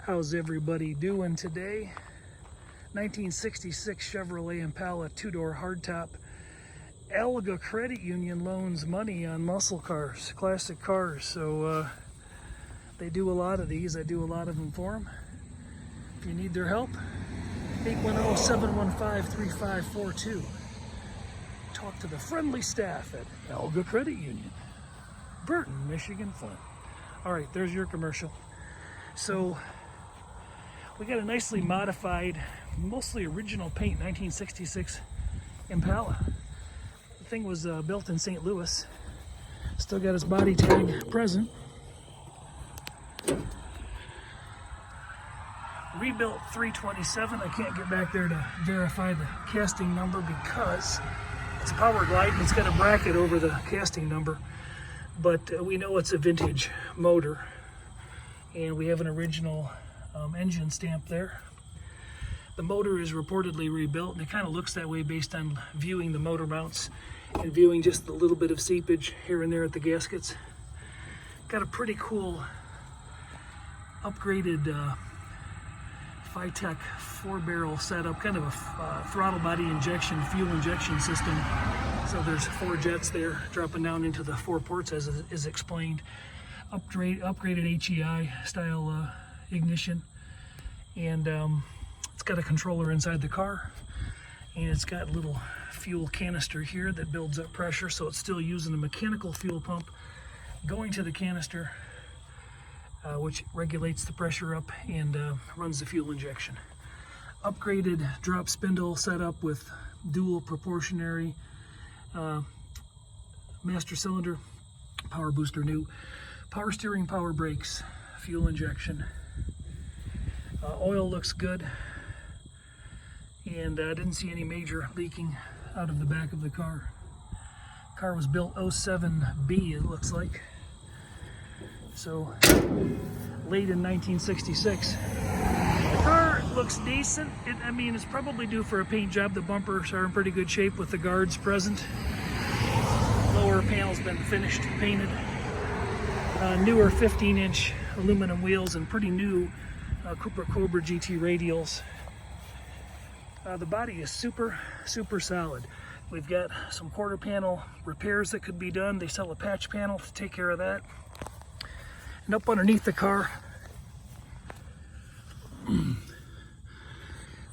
How's everybody doing today? 1966 Chevrolet Impala two-door hardtop. ELGA Credit Union loans money on muscle cars, classic cars. So they do a lot of these. I do a lot of them for them. If you need their help, 810-715-3542. Talk to the friendly staff at ELGA Credit Union, Burton, Michigan, Flint. All right, there's your commercial. So we got a nicely modified, mostly original paint, 1966 Impala. The thing was built in St. Louis. Still got its body tag present. Rebuilt 327. I can't get back there to verify the casting number because it's power glide and it's got a bracket over the casting number. But we know it's a vintage motor, and we have an original engine stamp there. The motor is reportedly rebuilt, and it kind of looks that way based on viewing the motor mounts and viewing just a little bit of seepage here and there at the gaskets. Got a pretty cool upgraded Phytech 4-barrel setup, kind of a throttle body injection, fuel injection system. So there's 4 jets there dropping down into the 4 ports as is explained. Upgraded HEI style ignition, and it's got a controller inside the car, and it's got a little fuel canister here that builds up pressure, so it's still using a mechanical fuel pump going to the canister, which regulates the pressure up and runs the fuel injection. Upgraded drop spindle setup with dual proportionary master cylinder, power booster new, power steering, power brakes, fuel injection. Oil looks good, and I didn't see any major leaking out of the back of the car. Car was built 07B, it looks like. So late in 1966. The car looks decent. I mean, it's probably due for a paint job. The bumpers are in pretty good shape with the guards present. Lower panel's been finished, painted. Newer 15-inch aluminum wheels and pretty new Cooper Cobra GT radials. The body is super solid. We've got some quarter panel repairs that could be done. They sell a patch panel to take care of that. And up underneath the car,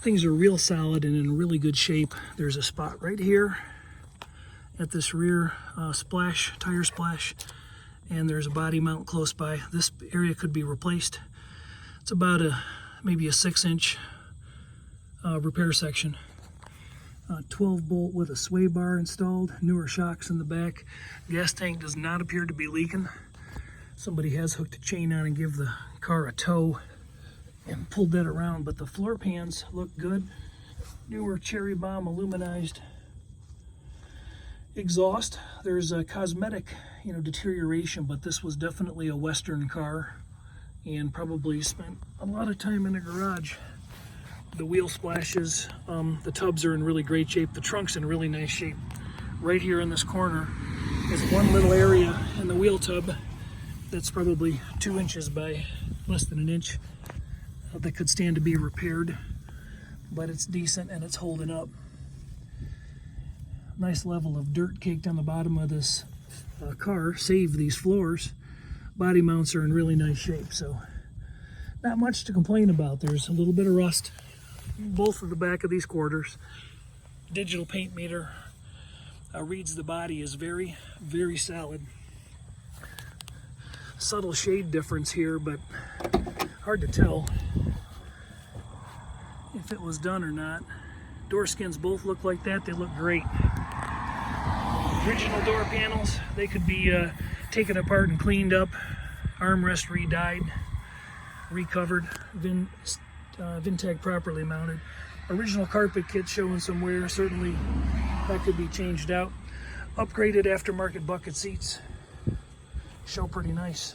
things are real solid and in really good shape. There's a spot right here at this rear tire splash, and there's a body mount close by. This area could be replaced. It's about maybe a 6-inch repair section. 12 bolt with a sway bar installed, newer shocks in the back. Gas tank does not appear to be leaking. Somebody has hooked a chain on and give the car a tow and pulled that around, but the floor pans look good. Newer cherry bomb aluminized exhaust. There's a cosmetic, deterioration, but this was definitely a Western car and probably spent a lot of time in the garage. The wheel splashes, the tubs are in really great shape. The trunk's in really nice shape. Right here in this corner is one little area in the wheel tub that's probably 2 inches by less than an inch that could stand to be repaired, but it's decent and it's holding up. Nice level of dirt caked on the bottom of this car. Save these floors. Body mounts are in really nice shape, so not much to complain about. There's a little bit of rust in both of the back of these quarters. Digital paint meter reads the body is very solid. Subtle shade difference here, but hard to tell if it was done or not. Door skins both look like that. They look great. Original door panels, they could be taken apart and cleaned up. Armrest re-dyed, recovered, Vintag properly mounted. Original carpet kit showing some wear. Certainly that could be changed out. Upgraded aftermarket bucket seats. Show pretty nice.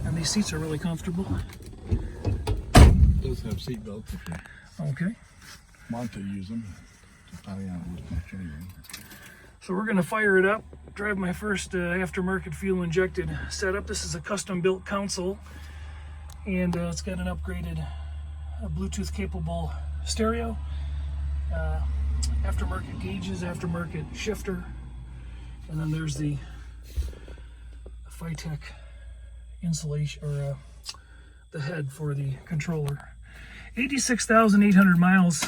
And these seats are really comfortable. It does have seat belts. Okay. Want to use them. So we're going to fire it up, drive my first aftermarket fuel injected setup. This is a custom built console, and it's got an upgraded Bluetooth capable stereo, aftermarket gauges, aftermarket shifter, and then there's the Phytech insulation, or the head for the controller. 86,800 miles,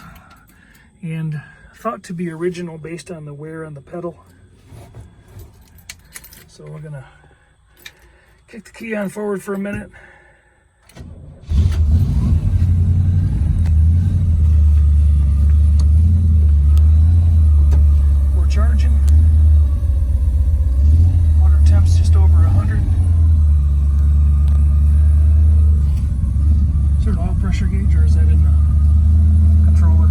and thought to be original based on the wear on the pedal. So we're gonna kick the key on forward for a minute. We're charging. Water temp's just over 100. Is there an oil pressure gauge, or is that in the controller?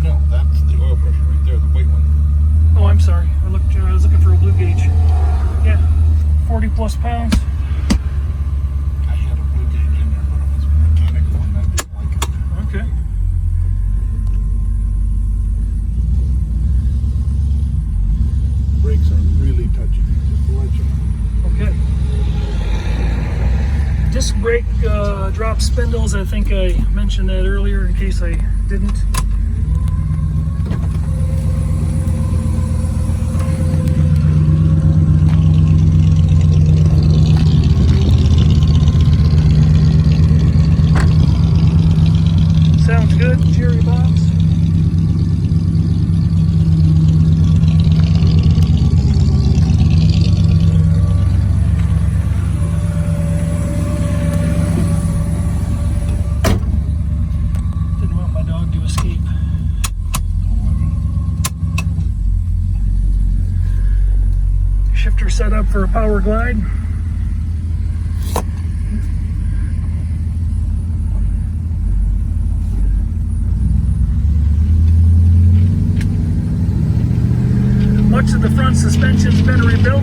No, that's the oil pressure right there, the white one. Oh, I'm sorry. I was looking for a blue gauge. Yeah, 40 plus pounds. I had a blue gauge in there, but it was a mechanical and I didn't like it. Okay. Brakes are really touchy, just to let you know. Okay. Disc brake drop spindles. I think I mentioned that earlier in case I didn't. Sounds good, Jerry Box. Didn't want my dog to escape. Shifter set up for a power glide. Much of the front suspension's been rebuilt.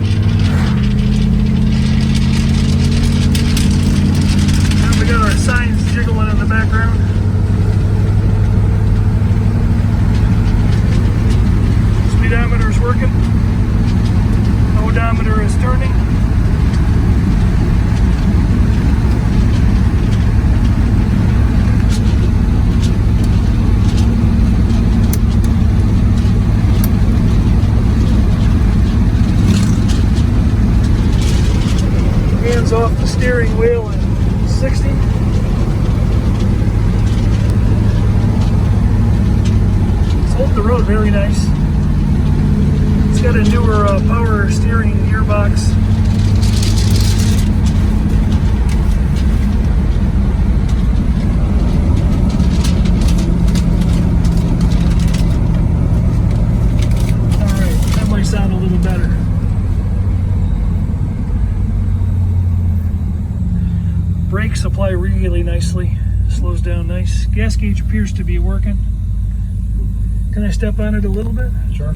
And we got our signs jiggling in the background. Speedometer's working. Odometer is turning. Hands off the steering wheel at 60. It's holding the road very nice. It's got a newer power steering gearbox. Alright, that might sound a little better. Brakes apply really nicely, slows down nice. Gas gauge appears to be working. Can I step on it a little bit? Sure.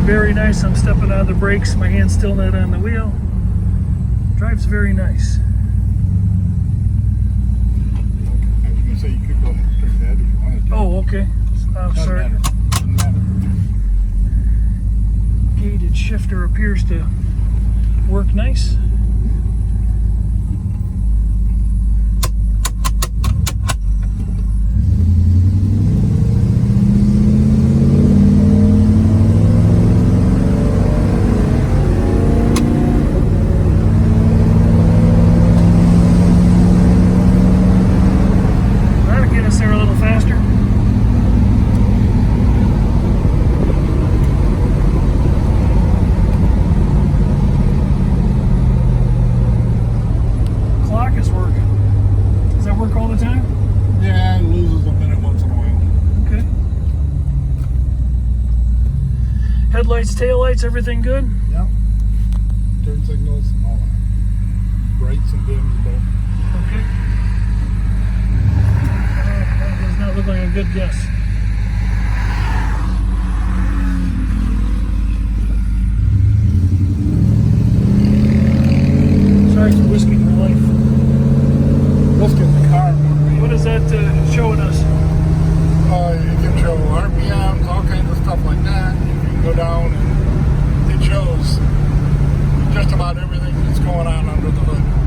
Very nice. I'm stepping on the brakes, my hand's still not on the wheel. Drives very nice. I was going to say you could go ahead and turn that if you wanted to. Oh, okay. I'm sorry. Doesn't matter. Gated shifter appears to work nice. Headlights, taillights, everything good? Yeah. Yes. Sorry for whisking your life. Let's get in the car. What is that showing us? You can show RPMs, all kinds of stuff like that. You can go down and it shows just about everything that's going on under the hood.